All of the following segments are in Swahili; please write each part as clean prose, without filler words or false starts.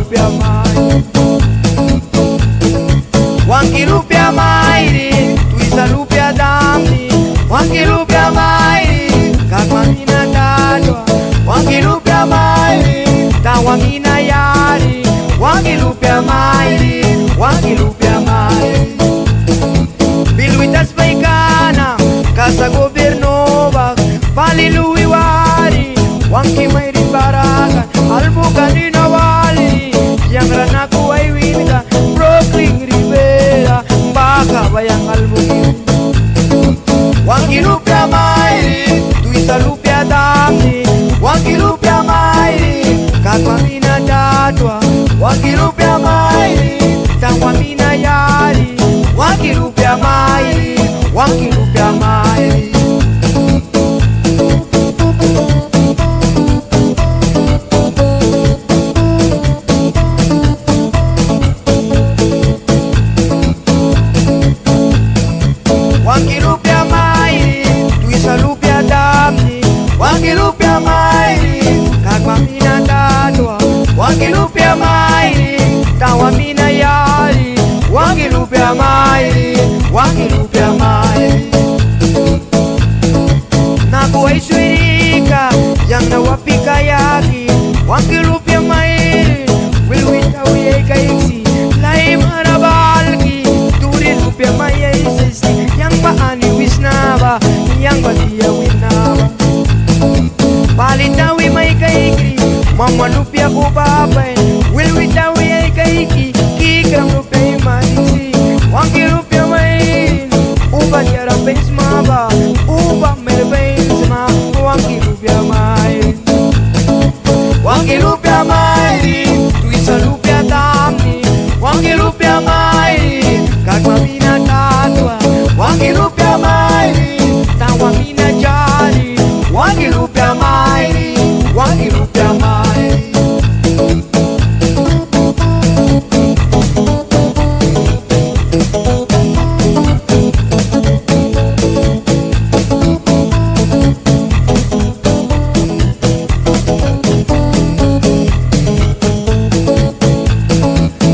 Wangilupia mai, wangilupia mai, tuisalupia damni. Wangilupia mai, kakmamina dadwa. Wangilupia mai, tawamina yari. Wangilupia mai, wangilupia mai. Biluitas baikana, casa gobernova, Palilui wari, wangi mai barakan, albukan wali, yang ranaku ay winda, Brooklyn Rivera, baka bayang albukin. Wangilupia mai, tuisalupia damni. Wangilupia mai, kakmamina dadwa. Wangilupia mai, tawamina yari. Wangilupia mai, wangilupia mai. Wangilupia mai, tuisalupia damni. Wangilupia mai, kakmamina dadwa. Wangilupia mai, tawamina yari. Wangilupia mai, wangilupia mai. Naku ay swirika, yang nawapika yaki. Wangilupia mai, wilwita uyay kaiksi. Lai marabalki, turilupia mai ay sisti. Yang paani wisnaba, yang batia winaba. Palitawi may kaiki, mamalupia ko babay. Wilwita uyay kaiki, kikram lupia imanisi. Wangilupia mai, uba tiara bensmaba, uba merbensma. Wangilupia mai, wangilupia mai, tuisalupia damni. Wangilupia mai, kakmamina dadwa. Wangilupia mai, tawamina jari. Wangilupia mai, wangilupia mai.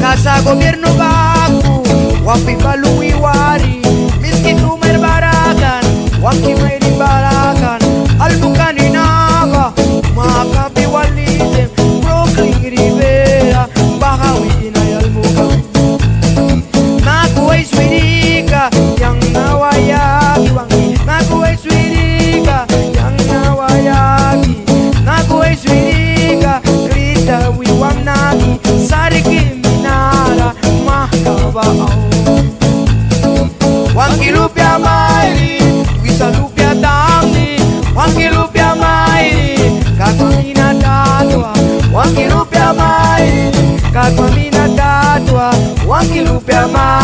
Casa gobierno baku, wapi balui wari. Miskin tumer barakan, waki mairi barakan. Albukan inaga, makabi walidem. Brooklyn Rivera, baka witinay albukan. Naku ay swirika, yang nawayagi wangi. Naku ay swirika, yang nawayagi. Naku ay swirika, krita wiwang nagi. Sarikim minara, mahkabao. Wangilupia mai, tuisalupia damni. Wangilupia mai, kakmamina dadwa. Wangilupia mai, kakmamina dadwa. Wangilupia mai.